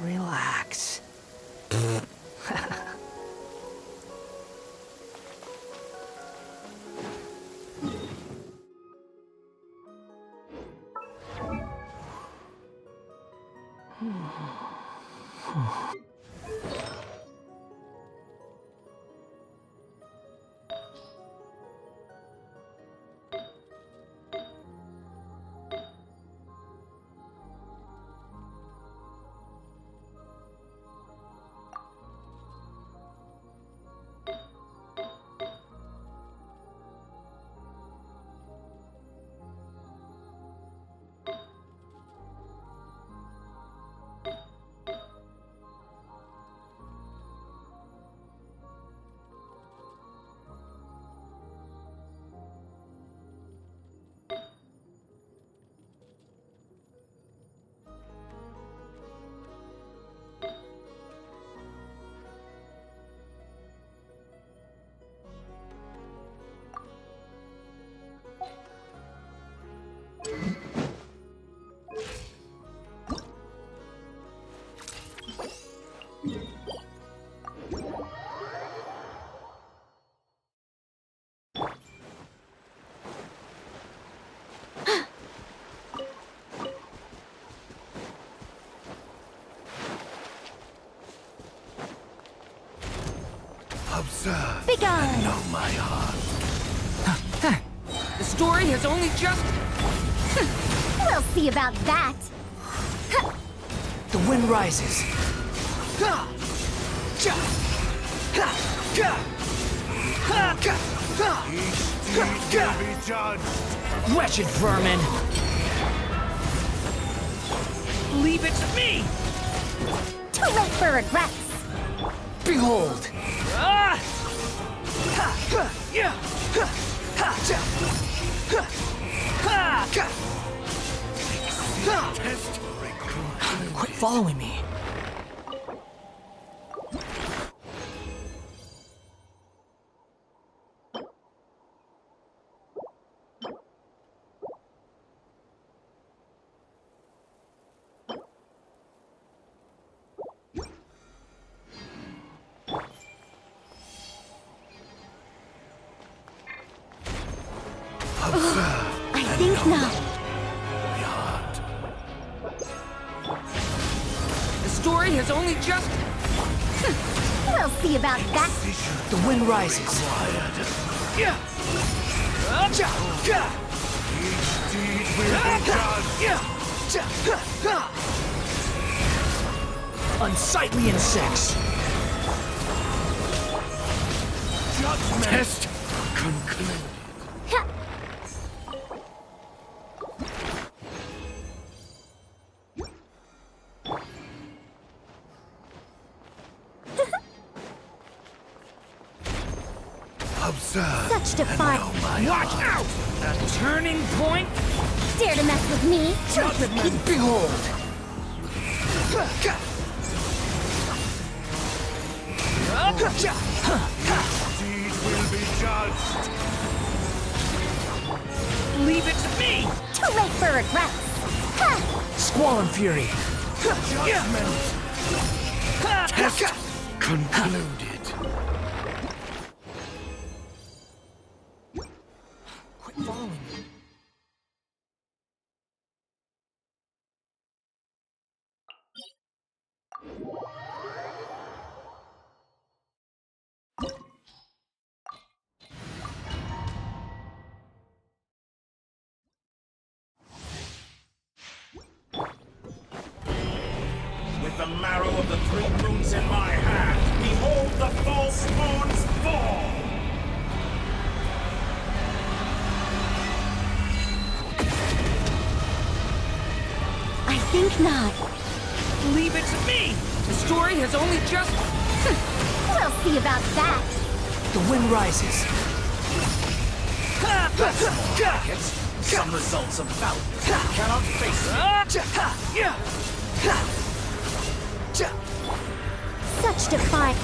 Relax. Observe Begone! and know my heart. The story has only just... We'll see about that. The wind rises. Each deed will be judged. Wretched vermin! Leave it to me! Too late for regrets. Behold! Test Quit following me. I think not. my heart. The story has only just... We'll see about that. The wind rises. Each deed will be judged. Unsightly insects. Judgment. Test concluded. Observe Such and defiance. know my Watch heart. out! A turning point? Dare to mess with me? Truth repeat. Behold! Deed will be judged. Leave it to me! Too late for regrets. Ha! Squall fury. Judgment. Test concluded. Quit following me. With the marrow of the three moons in my hand, behold the false moons fall! I think not. Leave it to me! The story has only just... We'll see about that. The wind rises. Some results of valor cannot face it. Such defiance.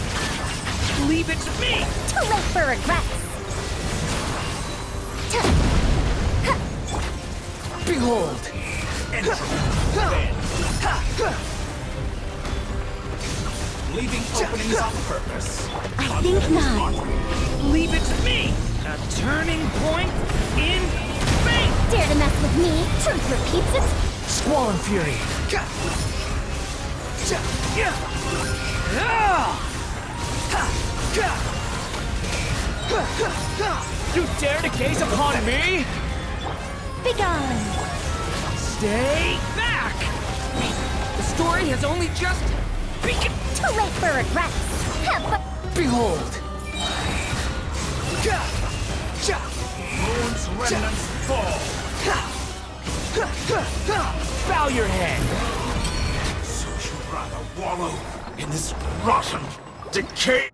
Leave it to me! Too late for regrets. Behold! Then. Leaving openings on purpose. I think not. Leave it to me! A turning point in fate! Dare to mess with me? Truth repeats its... Squall and fury. You dare to gaze upon me? Begone! Stay back! The story has only just begun. Too late for regrets. Behold! Moon's remnants fall. Bow your head! So you'd rather wallow in this rotten decay?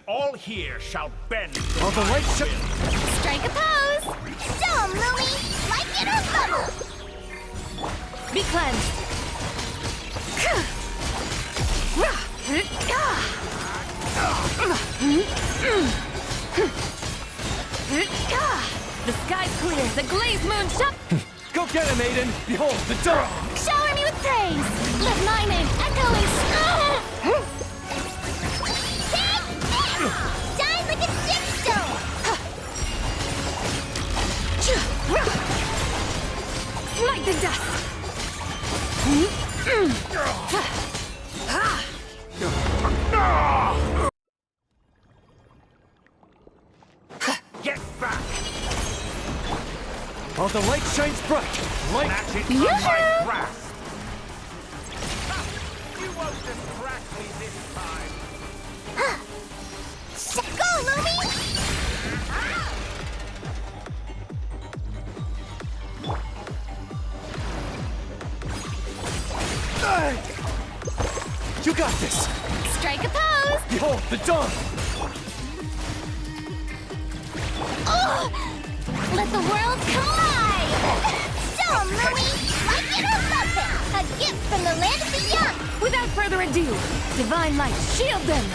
All here shall bend. All the light shall... Strike a pose! Show 'em, Louie! Like it or bubble! Be cleansed! The sky's clear, the glazed moon shut. Go get him, Aiden! Behold, the dawn! Shower me with praise! Let my name echo in... Take this! Die like a gemstone! Smite the dust! Get back! While the light shines bright, light... Snatch it from my grasp! You won't distract me this time! Go, Louie! You got this! Strike a pose! Behold, the dawn! Oh! Let the world collide! Show 'em, Louie! Like it or love it! A gift from the land of the young! Without further ado, divine light, shield them!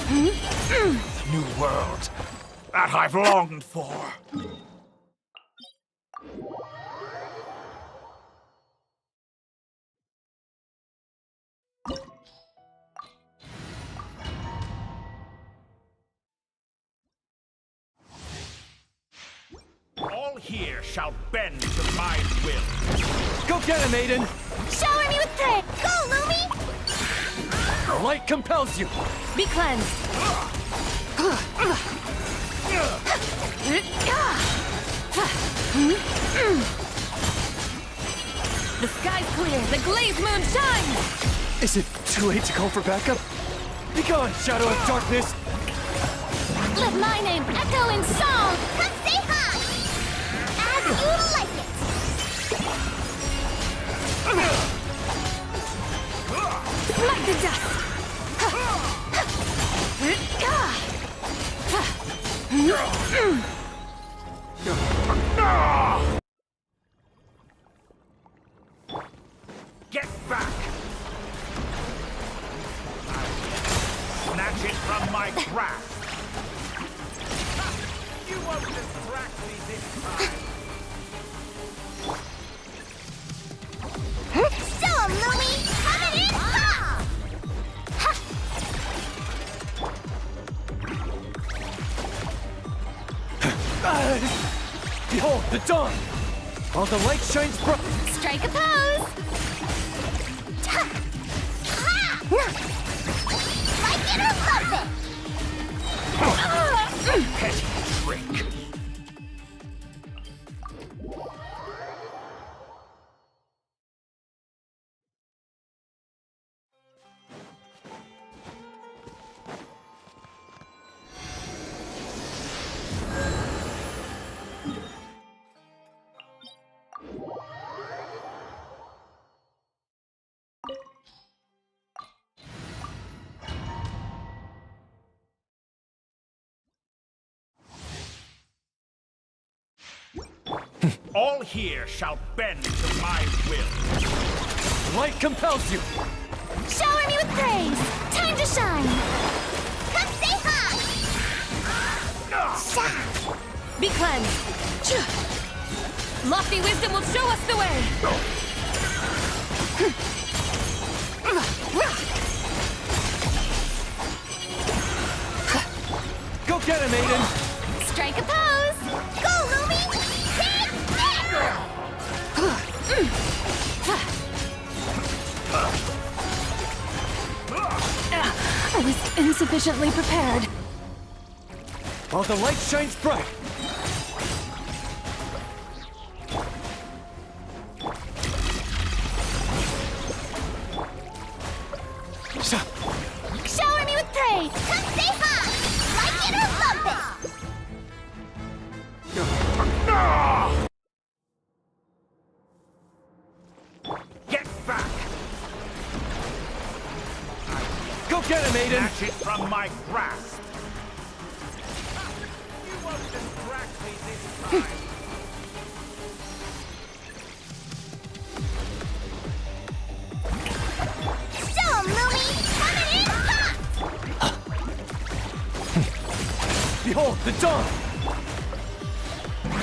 The new world that I've longed for. All here shall bend to my will. Go get him, Aiden! Shower me with praise! Go, Louie! The light compels you! Be cleansed! The sky's clear, the glazed moon shines! Is it too late to call for backup? Begone, shadow of darkness! Let my name echo in song! Come say hi! As you like it! Smite the dust! Get back! Snatch it from my grasp! You won't distract me this time! Show 'em, Louie! Coming in hot! Behold, the dawn! All the light shines bright! Strike a pose! Ta! Ha! Like it or lump it! Petty trick. All here shall bend to my will. Light compels you! Shower me with praise! Time to shine! Come say hi! Sha! Be cleansed. Lofty wisdom will show us the way. Go get him, Aiden! Strike a pose! Go, Lumi! Take I was insufficiently prepared. All the light shines bright! Shower me with praise! Come say hi! Like it or lump it! Get back! Go get him, Aiden! Snatch it from my grasp! You won't distract me this time! Show 'em, Lumi! Coming in hot! Behold, the dawn!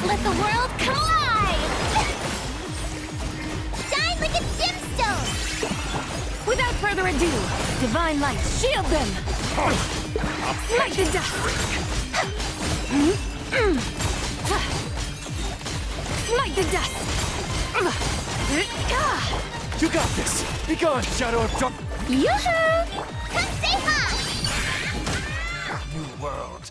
Let the world collide! Shine like a gemstone! Without further ado, divine light, shield them! Light the dust! Light the dust! You got this! Be gone, Shadow of Dark... Yoo-hoo! Come say hi! New world.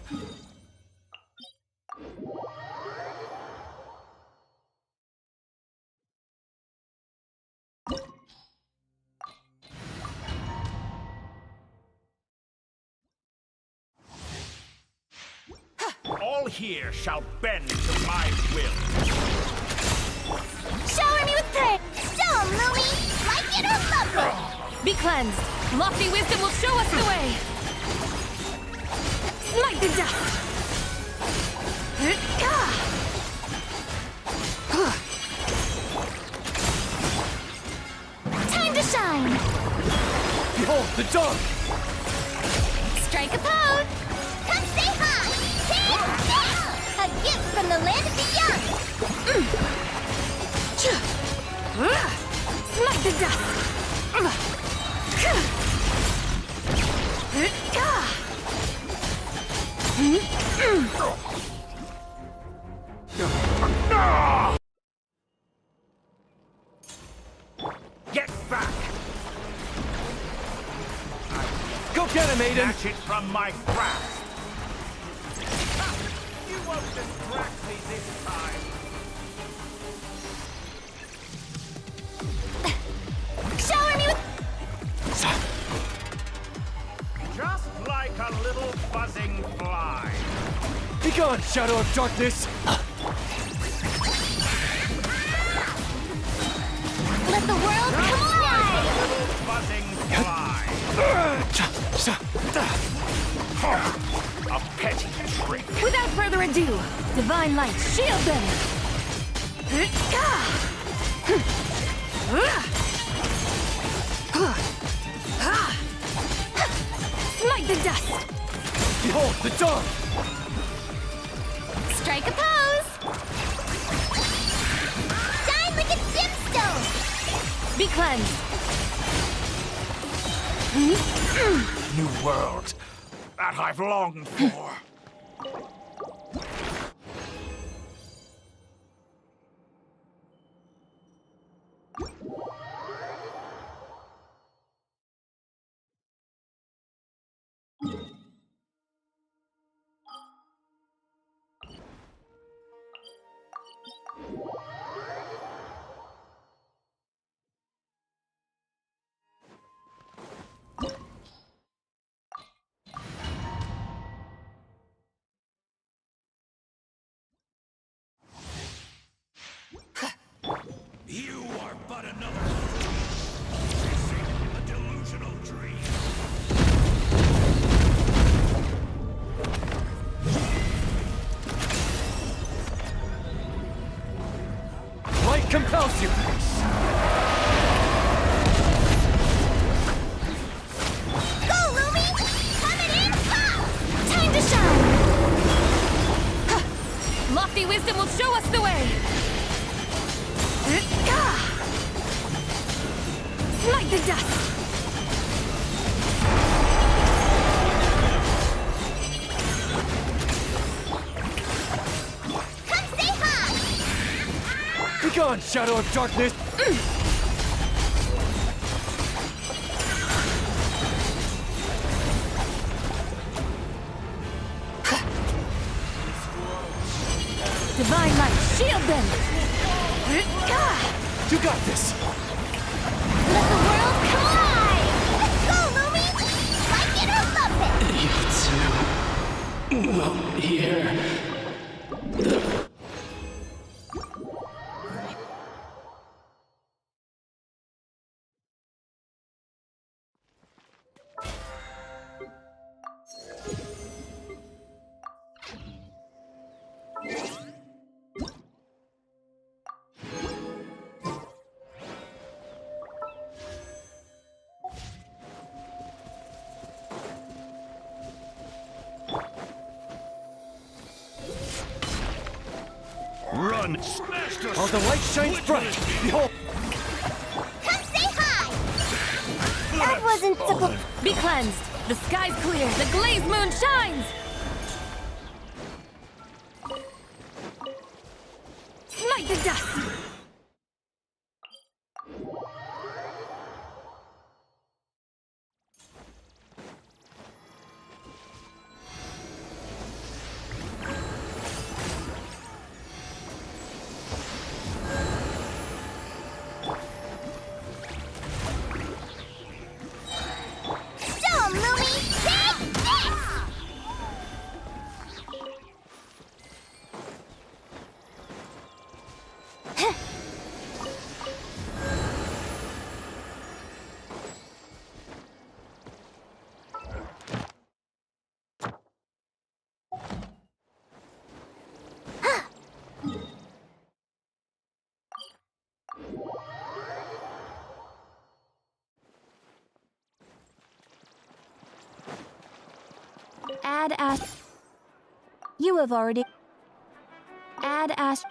All here shall bend to my will. Shower me with praise! Show 'em, Lumi! Like it or lump it! Be cleansed. Lofty wisdom will show us the way. Light the dust! Time to shine! Behold, the dawn! Strike a pose! Come say hi! Take this! A gift from the land of the young! Light the dust! Get back! Go get him, Aiden! Snatch it from my grasp! You won't distract me this time! Shower me with... Just like a little buzzing fly. Be gone, Shadow of Darkness! Let the world Just like a collide! little buzzing fly. A petty trick. Without further ado, divine light, shield them! Light the dust! Behold, the dawn! Strike a pose! Shine like a gemstone! Be cleansed! New world that I've longed for. Begone, shadow of darkness! Divine light, shield them! You got this! Let the world collide! Let's go, Lumi! Like it or lump it! You two will hear Run! Smash the All the light shines bright! Behold! Come say hi! That wasn't supposed... Be cleansed! The sky's clear! The glazed moon shines! Smite the dust! Show 'em, Lumi! Take this! Add ash. You have already. Add ash.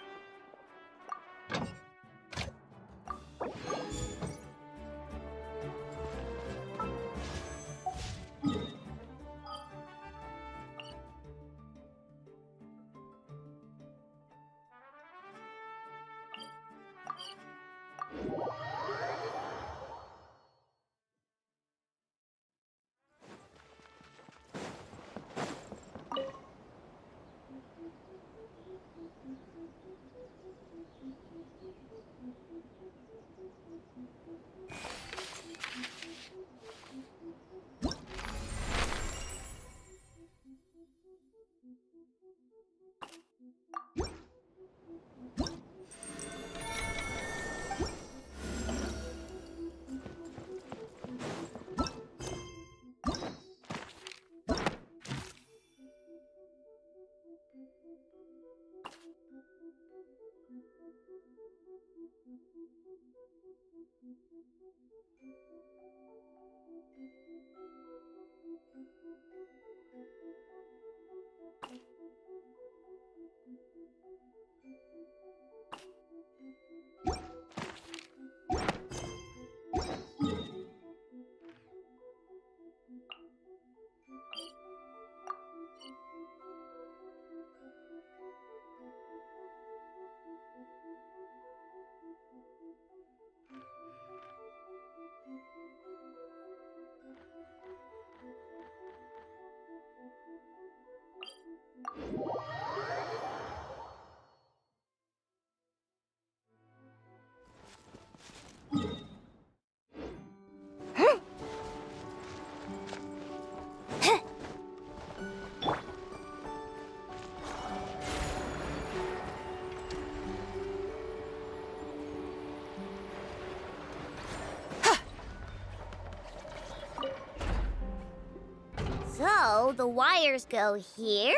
So the wires go here,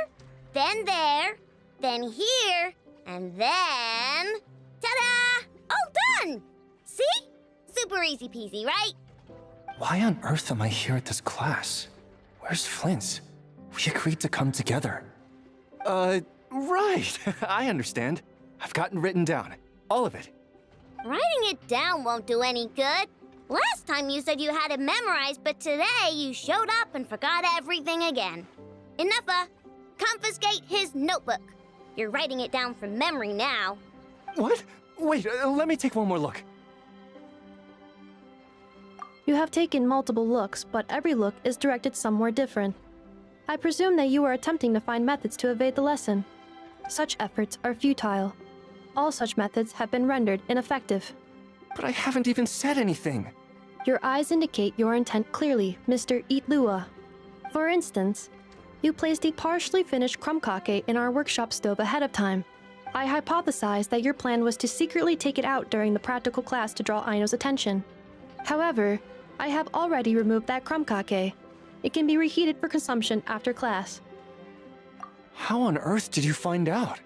then there, then here, and then... Ta-da! All done! See? Super easy peasy, right? Why on earth am I here at this class? Where's Flint's? We agreed to come together. Right. I understand. I've gotten written down. All of it. Writing it down won't do any good. Last time you said you had it memorized, but today you showed up and forgot everything again. Enough. Confiscate his notebook. You're writing it down from memory now. What? Wait, let me take one more look. You have taken multiple looks, but every look is directed somewhere different. I presume that you are attempting to find methods to evade the lesson. Such efforts are futile. All such methods have been rendered ineffective. But I haven't even said anything. Your eyes indicate your intent clearly, Mr. Eatlua. For instance, you placed a partially finished crumb kake in our workshop stove ahead of time. I hypothesized that your plan was to secretly take it out during the practical class to draw Aino's attention. However, I have already removed that crumb kake. It can be reheated for consumption after class. How on earth did you find out?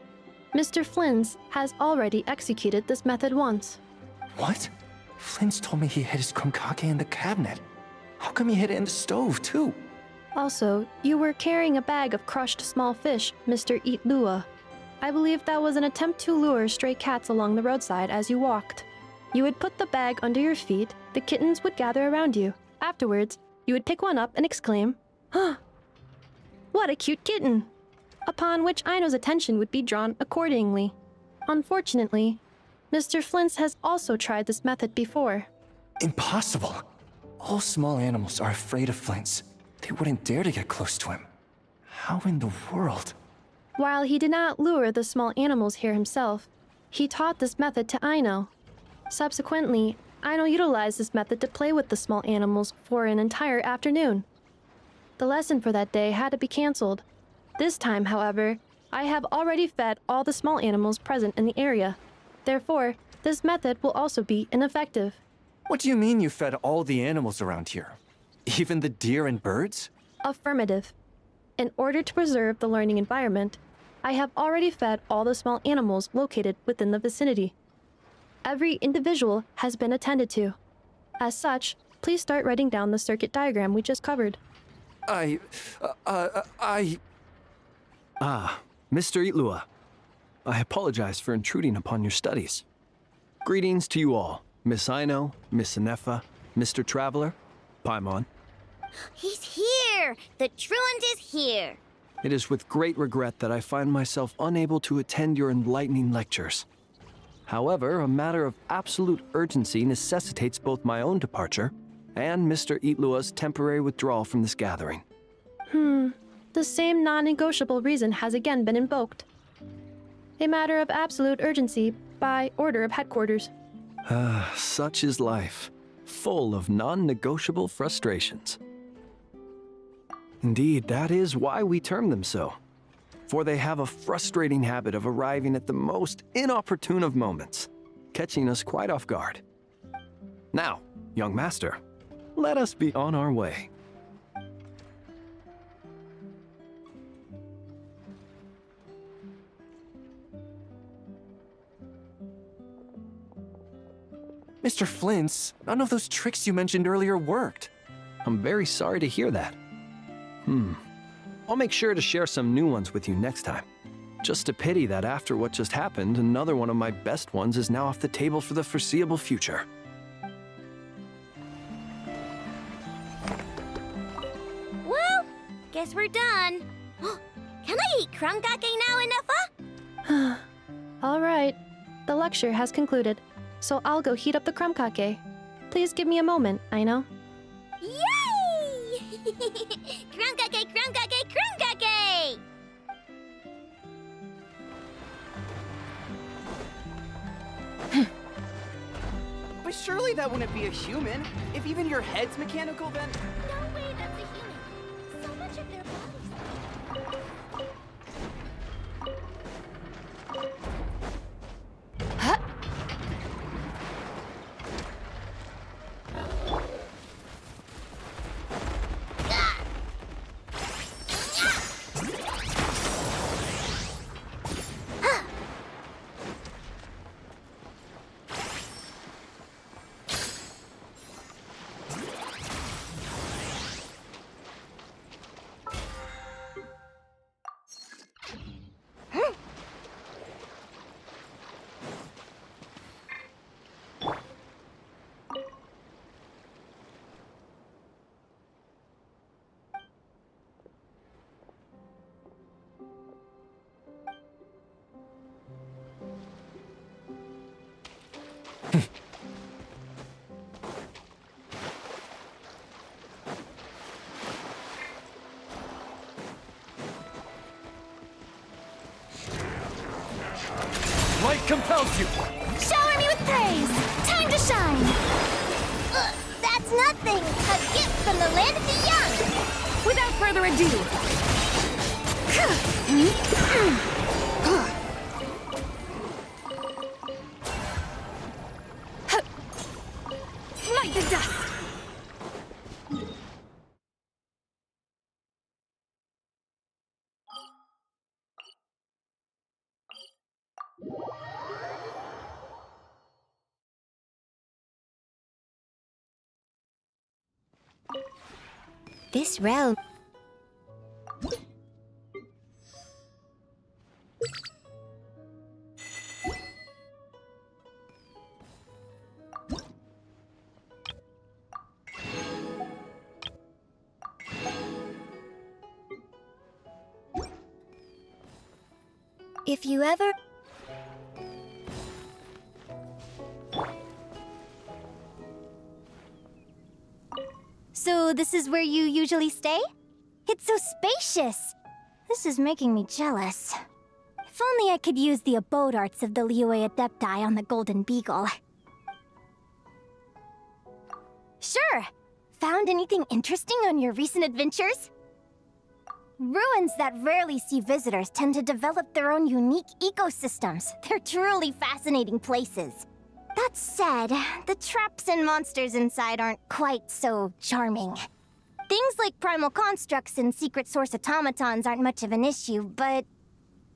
Mr. Flynn's has already executed this method once. What? Flynn's told me he hid his crumb kake in the cabinet. How come he hid it in the stove, too? Also, you were carrying a bag of crushed small fish, Mr. Eatlua. I believe that was an attempt to lure stray cats along the roadside as you walked. You would put the bag under your feet, the kittens would gather around you. Afterwards, you would pick one up and exclaim, "Huh! What a cute kitten!" Upon which Aino's attention would be drawn accordingly. Unfortunately, Mr. Flint's has also tried this method before. Impossible. All small animals are afraid of Flynn's. They wouldn't dare to get close to him. How in the world? While he did not lure the small animals here himself, he taught this method to Aino. Subsequently, Aino utilized this method to play with the small animals for an entire afternoon. The lesson for that day had to be canceled. This time, however, I have already fed all the small animals present in the area. Therefore, this method will also be ineffective. What do you mean you fed all the animals around here? Even the deer and birds? Affirmative. In order to preserve the learning environment, I have already fed all the small animals located within the vicinity. Every individual has been attended to. As such, please start writing down the circuit diagram we just covered. Mr. Eatlua. I apologize for intruding upon your studies. Greetings to you all, Miss Aino, Miss Inefa, Mr. Traveler, Paimon. He's here! The truant is here! It is with great regret that I find myself unable to attend your enlightening lectures. However, a matter of absolute urgency necessitates both my own departure and Mr. Eatlua's temporary withdrawal from this gathering. The same non-negotiable reason has again been invoked. A matter of absolute urgency by order of headquarters. Such is life, full of non-negotiable frustrations. Indeed, that is why we term them so. For they have a frustrating habit of arriving at the most inopportune of moments, catching us quite off guard. Now, young master, let us be on our way. Mr. Flynn's, none of those tricks you mentioned earlier worked. I'm very sorry to hear that. I'll make sure to share some new ones with you next time. Just a pity that after what just happened, another one of my best ones is now off the table for the foreseeable future. Well, guess we're done. Can I eat crumb kake now, Inefa? All right, the lecture has concluded, so I'll go heat up the crumb kake. Please give me a moment, Aino. Yay! Crumb kake, crumb kake, crumb kake! But surely that wouldn't be a human. If even your head's mechanical, then... No way that's a human. So much of their bodies. compels you! Shower me with praise! Time to shine! That's nothing! A gift from the land of the young! Without further ado... Smite the dust! This realm... If you ever... So this is where you usually stay? It's so spacious! This is making me jealous. If only I could use the abode arts of the Liyue Adepti on the Golden Beagle. Sure! Found anything interesting on your recent adventures? Ruins that rarely see visitors tend to develop their own unique ecosystems. They're truly fascinating places. That said, the traps and monsters inside aren't quite so charming. Things like primal constructs and secret source automatons aren't much of an issue, but...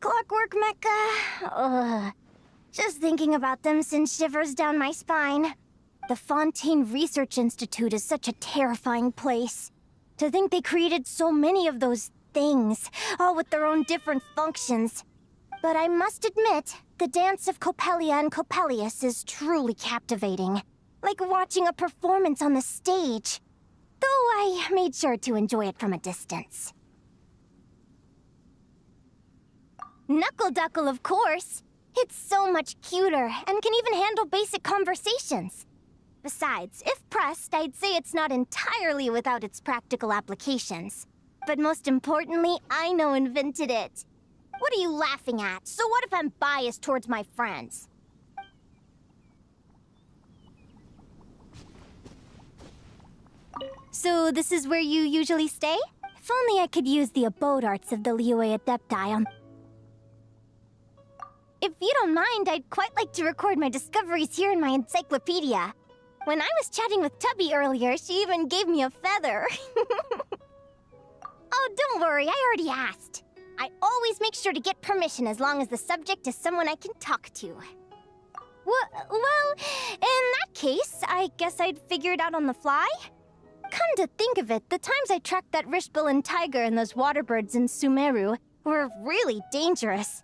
Clockwork Mecha? Ugh. Just thinking about them sends shivers down my spine. The Fontaine Research Institute is such a terrifying place. To think they created so many of those things, all with their own different functions. But I must admit, the dance of Coppelia and Coppelius is truly captivating. Like watching a performance on the stage. Though I made sure to enjoy it from a distance. Knuckle Duckle, of course. It's so much cuter, and can even handle basic conversations. Besides, if pressed, I'd say it's not entirely without its practical applications. But most importantly, I know invented it. What are you laughing at? So what if I'm biased towards my friends? So this is where you usually stay? If only I could use the abode arts of the Liyue Adepti on... If you don't mind, I'd quite like to record my discoveries here in my encyclopedia. When I was chatting with Tubby earlier, she even gave me a feather. Oh, don't worry, I already asked. I always make sure to get permission as long as the subject is someone I can talk to. Well, in that case, I guess I'd figure it out on the fly? Come to think of it, the times I tracked that Rishbalin tiger and those waterbirds in Sumeru were really dangerous.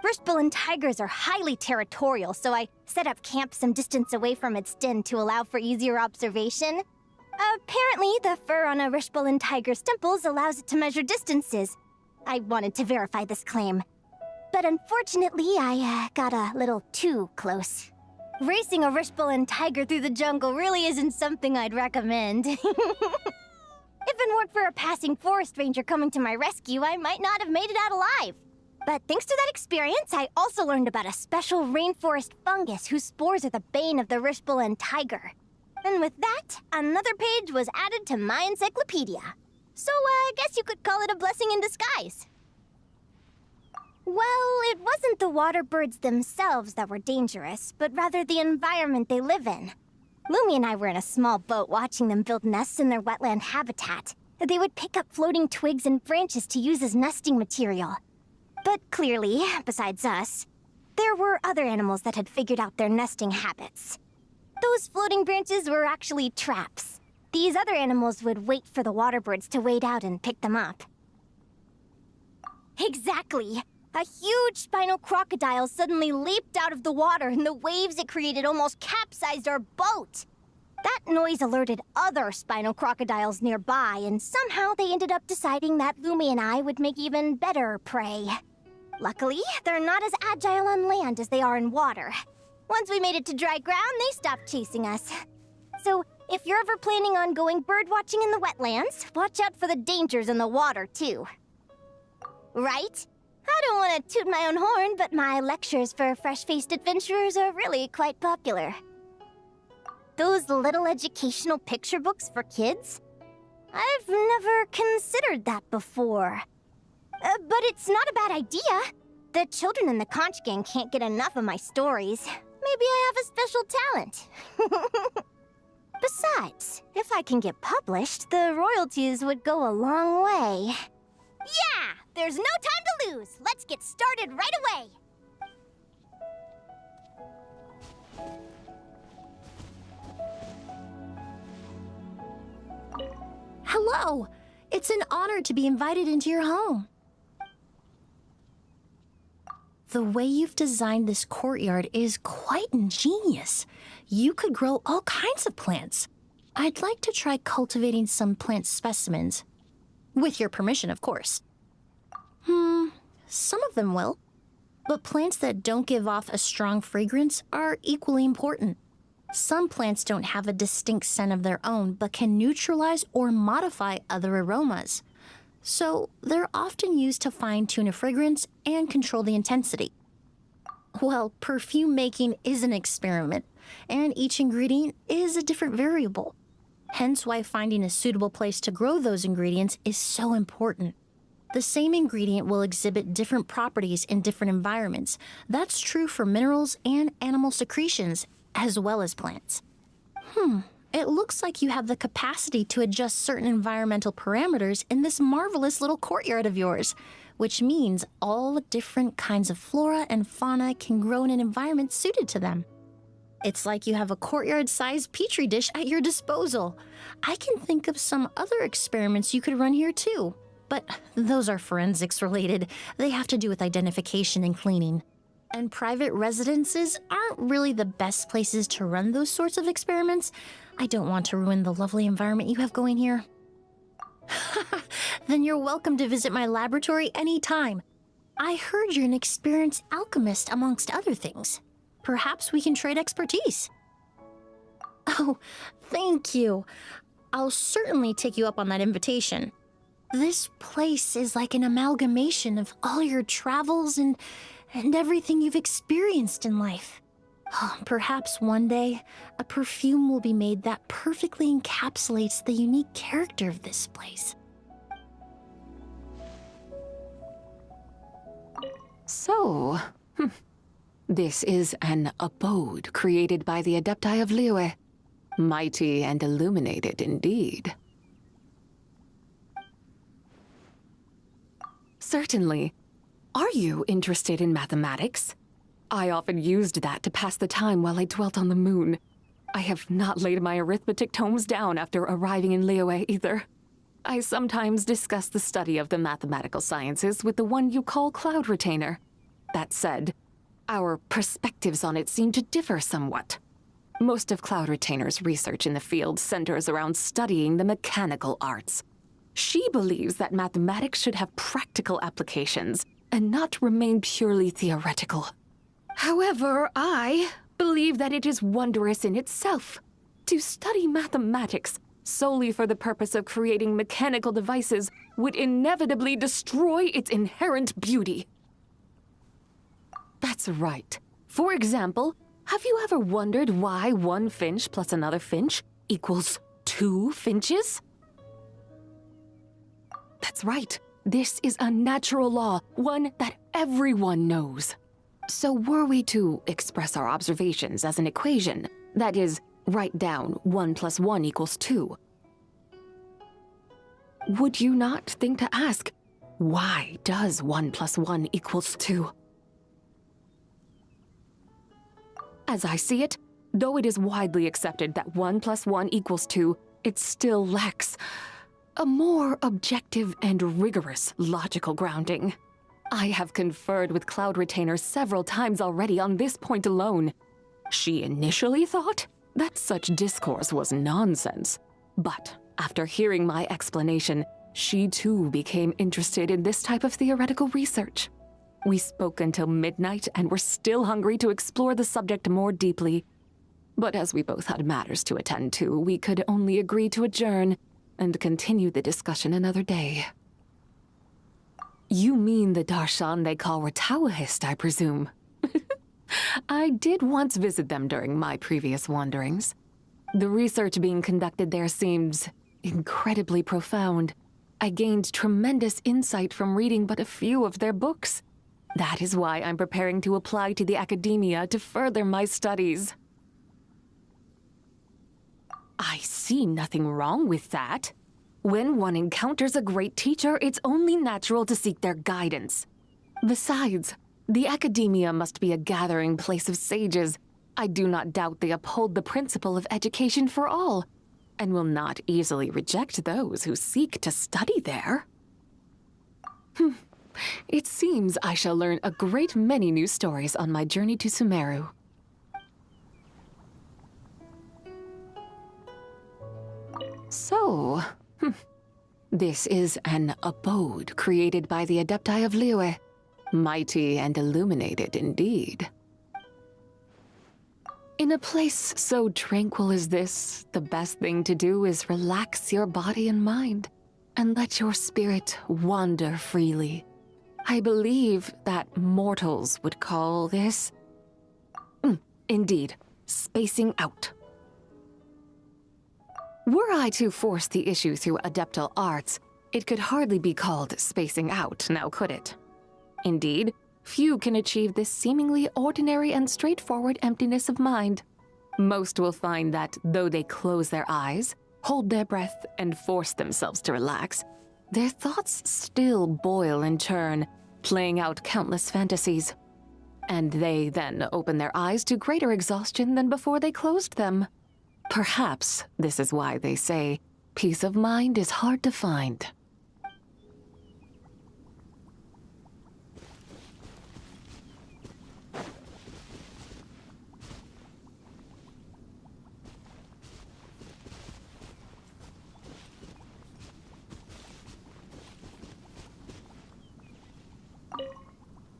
Rishbalin tigers are highly territorial, so I set up camp some distance away from its den to allow for easier observation. Apparently, the fur on a Rishbalin tiger's temples allows it to measure distances. I wanted to verify this claim. But unfortunately, I got a little too close. Racing a Rishbalin tiger through the jungle really isn't something I'd recommend. If it weren't for a passing forest ranger coming to my rescue, I might not have made it out alive. But thanks to that experience, I also learned about a special rainforest fungus whose spores are the bane of the Rishbalin tiger. And with that, another page was added to my encyclopedia. So, I guess you could call it a blessing in disguise. Well, it wasn't the water birds themselves that were dangerous, but rather the environment they live in. Lumi and I were in a small boat watching them build nests in their wetland habitat. They would pick up floating twigs and branches to use as nesting material. But clearly, besides us, there were other animals that had figured out their nesting habits. Those floating branches were actually traps. These other animals would wait for the water birds to wade out and pick them up. Exactly! A huge spinal crocodile suddenly leaped out of the water, and the waves it created almost capsized our boat. That noise alerted other spinal crocodiles nearby, and somehow they ended up deciding that Lumi and I would make even better prey. Luckily, they're not as agile on land as they are in water. Once we made it to dry ground, they stopped chasing us. So, if you're ever planning on going bird watching in the wetlands, watch out for the dangers in the water, too. Right? I don't want to toot my own horn, but my lectures for fresh-faced adventurers are really quite popular. Those little educational picture books for kids? I've never considered that before. But it's not a bad idea. The children in the Conch Gang can't get enough of my stories. Maybe I have a special talent. Besides, if I can get published, the royalties would go a long way. Yeah! There's no time to lose! Let's get started right away! Hello! It's an honor to be invited into your home. The way you've designed this courtyard is quite ingenious. You could grow all kinds of plants. I'd like to try cultivating some plant specimens. With your permission, of course. Some of them will. But plants that don't give off a strong fragrance are equally important. Some plants don't have a distinct scent of their own, but can neutralize or modify other aromas. So they're often used to fine-tune a fragrance and control the intensity. Well, perfume making is an experiment, and each ingredient is a different variable. Hence why finding a suitable place to grow those ingredients is so important. The same ingredient will exhibit different properties in different environments. That's true for minerals and animal secretions, as well as plants. It looks like you have the capacity to adjust certain environmental parameters in this marvelous little courtyard of yours, which means all different kinds of flora and fauna can grow in an environment suited to them. It's like you have a courtyard-sized petri dish at your disposal. I can think of some other experiments you could run here too, but those are forensics related. They have to do with identification and cleaning. And private residences aren't really the best places to run those sorts of experiments. I don't want to ruin the lovely environment you have going here. Then you're welcome to visit my laboratory anytime. I heard you're an experienced alchemist, amongst other things. Perhaps we can trade expertise. Oh, thank you. I'll certainly take you up on that invitation. This place is like an amalgamation of all your travels and everything you've experienced in life. Perhaps one day, a perfume will be made that perfectly encapsulates the unique character of this place. So, this is an abode created by the Adepti of Liyue. Mighty and illuminated indeed. Certainly. Are you interested in mathematics? I often used that to pass the time while I dwelt on the moon. I have not laid my arithmetic tomes down after arriving in Liyue either. I sometimes discuss the study of the mathematical sciences with the one you call Cloud Retainer. That said, our perspectives on it seem to differ somewhat. Most of Cloud Retainer's research in the field centers around studying the mechanical arts. She believes that mathematics should have practical applications and not remain purely theoretical. However, I believe that it is wondrous in itself. To study mathematics solely for the purpose of creating mechanical devices would inevitably destroy its inherent beauty. That's right. For example, have you ever wondered why one finch plus another finch equals 2 finches? That's right. This is a natural law, one that everyone knows. So were we to express our observations as an equation, that is, write down 1 plus 1 equals 2, would you not think to ask, why does 1 plus 1 equals 2? As I see it, though it is widely accepted that 1 plus 1 equals 2, it still lacks a more objective and rigorous logical grounding. I have conferred with Cloud Retainer several times already on this point alone. She initially thought that such discourse was nonsense, but after hearing my explanation, she too became interested in this type of theoretical research. We spoke until midnight and were still hungry to explore the subject more deeply. But as we both had matters to attend to, we could only agree to adjourn and continue the discussion another day. You mean the darshan they call Ratawahist, I presume? I did once visit them during my previous wanderings. The research being conducted there seems incredibly profound. I gained tremendous insight from reading but a few of their books. That is why I'm preparing to apply to the academia to further my studies. I see nothing wrong with that. When one encounters a great teacher, it's only natural to seek their guidance. Besides, the academia must be a gathering place of sages. I do not doubt they uphold the principle of education for all, and will not easily reject those who seek to study there. It seems I shall learn a great many new stories on my journey to Sumeru. So, this is an abode created by the Adepti of Liyue. Mighty and illuminated indeed. In a place so tranquil as this, the best thing to do is relax your body and mind, and let your spirit wander freely. I believe that mortals would call this... indeed, spacing out. Were I to force the issue through adeptal arts, it could hardly be called spacing out, now could it? Indeed, few can achieve this seemingly ordinary and straightforward emptiness of mind. Most will find that though they close their eyes, hold their breath, and force themselves to relax, their thoughts still boil and churn, playing out countless fantasies. And they then open their eyes to greater exhaustion than before they closed them. Perhaps this is why they say, peace of mind is hard to find.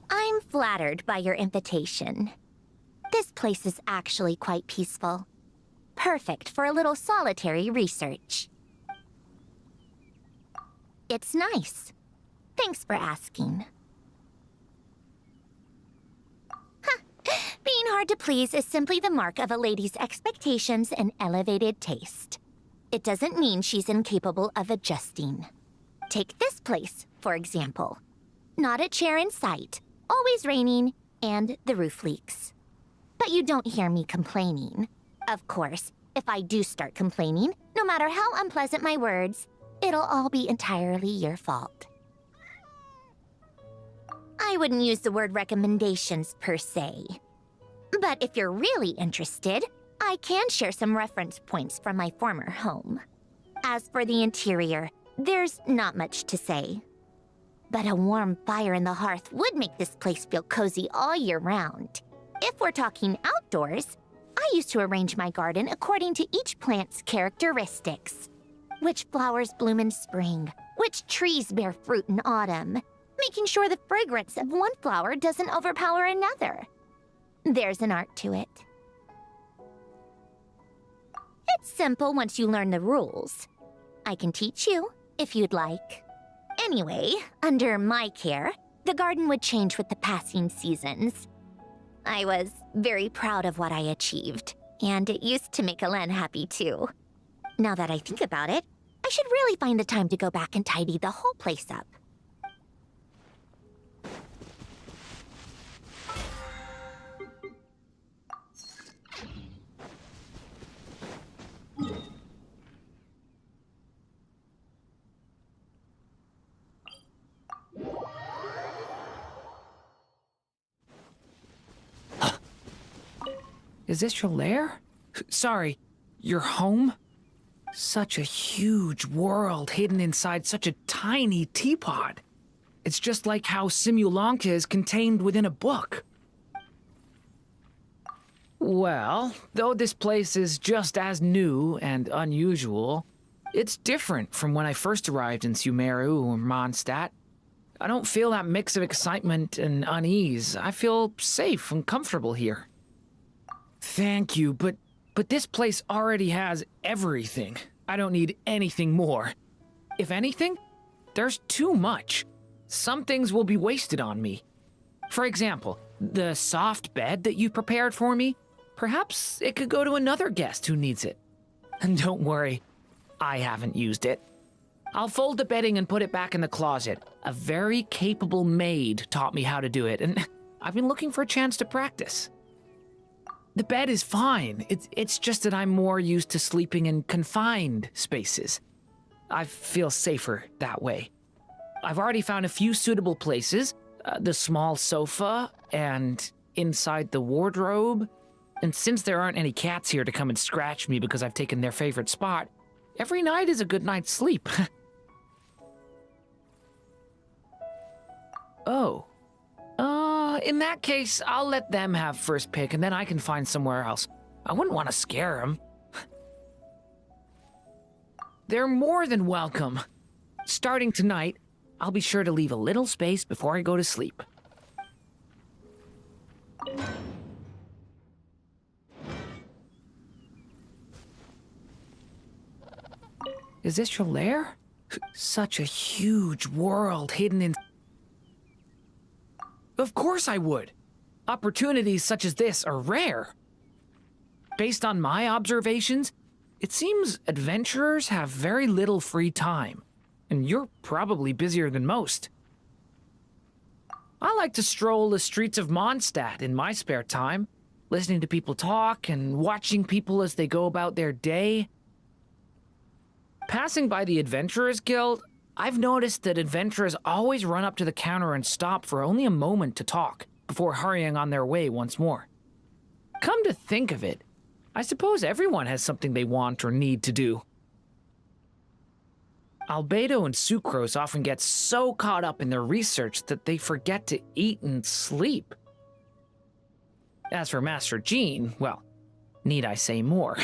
I'm flattered by your invitation. This place is actually quite peaceful. Perfect for a little solitary research. It's nice. Thanks for asking. Being hard to please is simply the mark of a lady's expectations and elevated taste. It doesn't mean she's incapable of adjusting. Take this place, for example. Not a chair in sight, always raining, and the roof leaks. But you don't hear me complaining. Of course, if I do start complaining, no matter how unpleasant my words, it'll all be entirely your fault. I wouldn't use the word recommendations per se. But if you're really interested, I can share some reference points from my former home. As for the interior, there's not much to say. But a warm fire in the hearth would make this place feel cozy all year round. If we're talking outdoors, I used to arrange my garden according to each plant's characteristics. Which flowers bloom in spring, which trees bear fruit in autumn, making sure the fragrance of one flower doesn't overpower another. There's an art to it. It's simple once you learn the rules. I can teach you, if you'd like. Anyway, under my care, the garden would change with the passing seasons. I was very proud of what I achieved, and it used to make Alen happy too. Now that I think about it, I should really find the time to go back and tidy the whole place up. Is this your lair? Sorry, your home? Such a huge world hidden inside such a tiny teapot. It's just like how Simulanka is contained within a book. Well, though this place is just as new and unusual, it's different from when I first arrived in Sumeru or Mondstadt. I don't feel that mix of excitement and unease. I feel safe and comfortable here. Thank you, but this place already has everything. I don't need anything more. If anything, there's too much. some things will be wasted on me. For example, the soft bed that you prepared for me, perhaps it could go to another guest who needs it. And don't worry, I haven't used it. I'll fold the bedding and put it back in the closet. A very capable maid taught me how to do it, and I've been looking for a chance to practice. The bed is fine. It's just that I'm more used to sleeping in confined spaces. I feel safer that way. I've already found a few suitable places, the small sofa and inside the wardrobe. And since there aren't any cats here to come and scratch me because I've taken their favorite spot, every night is a good night's sleep. Oh. In that case, I'll let them have first pick and then I can find somewhere else. I wouldn't want to scare them. They're more than welcome. Starting tonight, I'll be sure to leave a little space before I go to sleep. Is this your lair? Such a huge world hidden in... Of course I would. Opportunities such as this are rare. Based on my observations, it seems adventurers have very little free time, and you're probably busier than most. I like to stroll the streets of Mondstadt in my spare time, listening to people talk and watching people as they go about their day. Passing by the Adventurers Guild, I've noticed that adventurers always run up to the counter and stop for only a moment to talk before hurrying on their way once more. Come to think of it, I suppose everyone has something they want or need to do. Albedo and Sucrose often get so caught up in their research that they forget to eat and sleep. As for Master Jean, well, need I say more?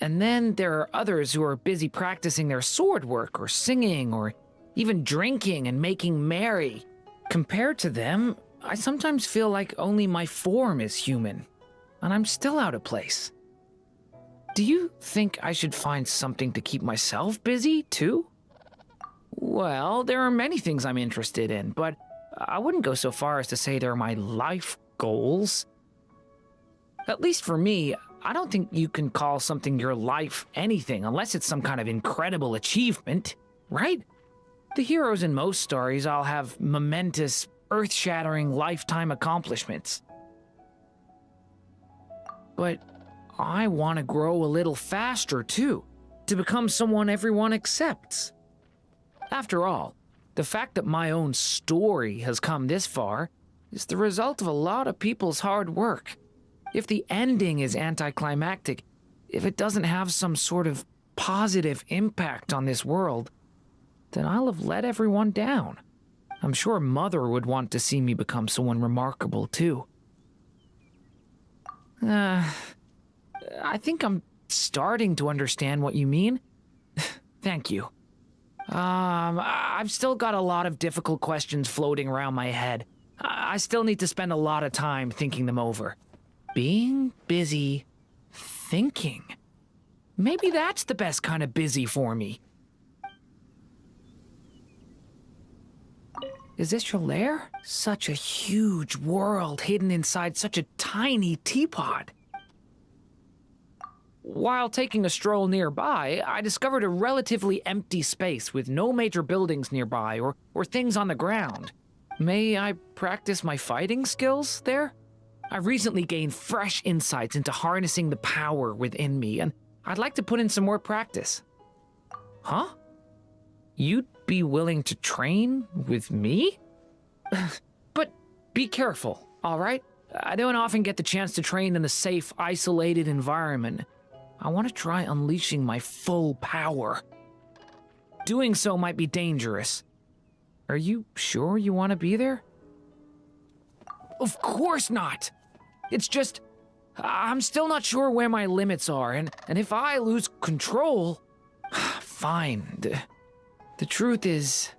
And then there are others who are busy practicing their sword work or singing or even drinking and making merry. Compared to them, I sometimes feel like only my form is human, and I'm still out of place. Do you think I should find something to keep myself busy, too? Well, there are many things I'm interested in, but I wouldn't go so far as to say they're my life goals. At least for me, I don't think you can call something your life anything unless it's some kind of incredible achievement, right? The heroes in most stories all have momentous, earth-shattering lifetime accomplishments. But I want to grow a little faster, too, to become someone everyone accepts. After all, the fact that my own story has come this far is the result of a lot of people's hard work. If the ending is anticlimactic, if it doesn't have some sort of positive impact on this world, then I'll have let everyone down. I'm sure Mother would want to see me become someone remarkable, too. I think I'm starting to understand what you mean. Thank you. I've still got a lot of difficult questions floating around my head. I still need to spend a lot of time thinking them over. Being busy thinking. Maybe that's the best kind of busy for me. Is this your lair? Such a huge world hidden inside such a tiny teapot. While taking a stroll nearby, I discovered a relatively empty space with no major buildings nearby or things on the ground. May I practice my fighting skills there? I've recently gained fresh insights into harnessing the power within me, and I'd like to put in some more practice. Huh? You'd be willing to train with me? But be careful, all right? I don't often get the chance to train in a safe, isolated environment. I want to try unleashing my full power. Doing so might be dangerous. Are you sure you want to be there? Of course not! It's just, I'm still not sure where my limits are, and if I lose control... Fine. The truth is,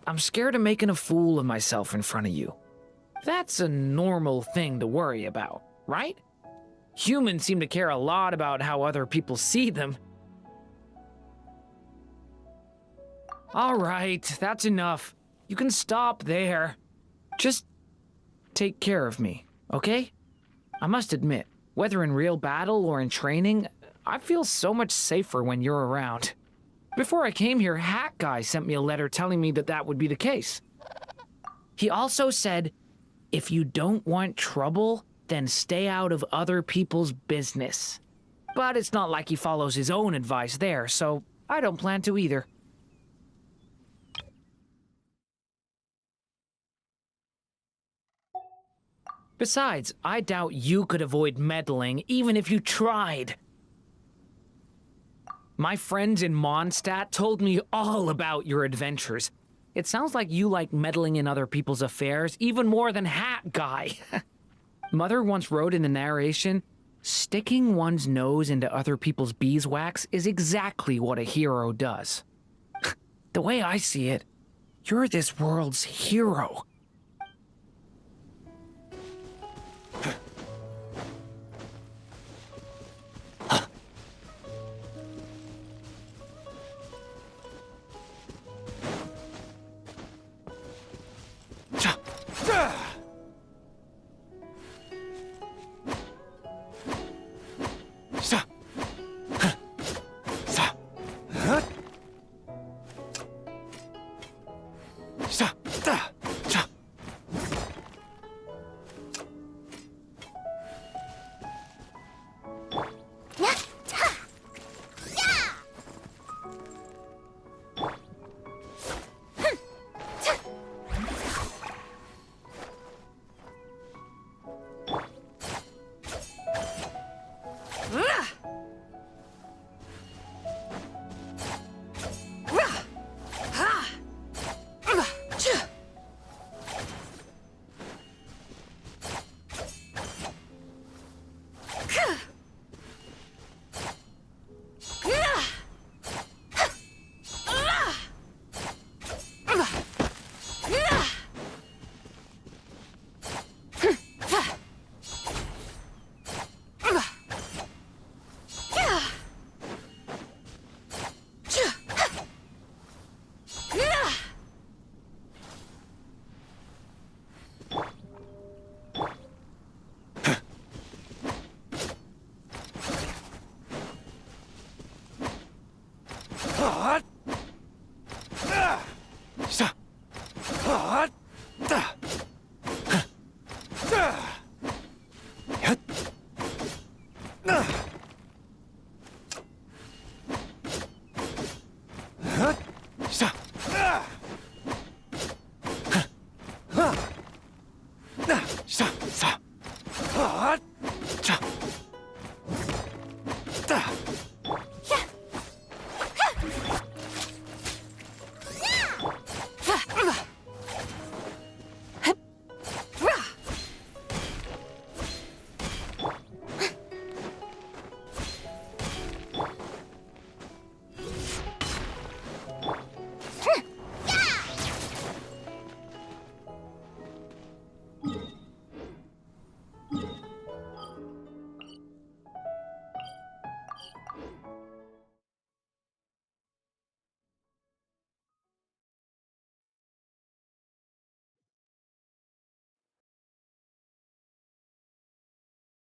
I'm scared of making a fool of myself in front of you. That's a normal thing to worry about, right? Humans seem to care a lot about how other people see them. All right, that's enough. You can stop there. Just take care of me, okay? I must admit, whether in real battle or in training, I feel so much safer when you're around. Before I came here, Hat Guy sent me a letter telling me that that would be the case. He also said, if you don't want trouble, then stay out of other people's business. But it's not like he follows his own advice there, so I don't plan to either. Besides, I doubt you could avoid meddling even if you tried. My friends in Mondstadt told me all about your adventures. It sounds like you like meddling in other people's affairs even more than Hat Guy. Mother once wrote in the narration, sticking one's nose into other people's beeswax is exactly what a hero does. The way I see it, you're this world's hero. Stop!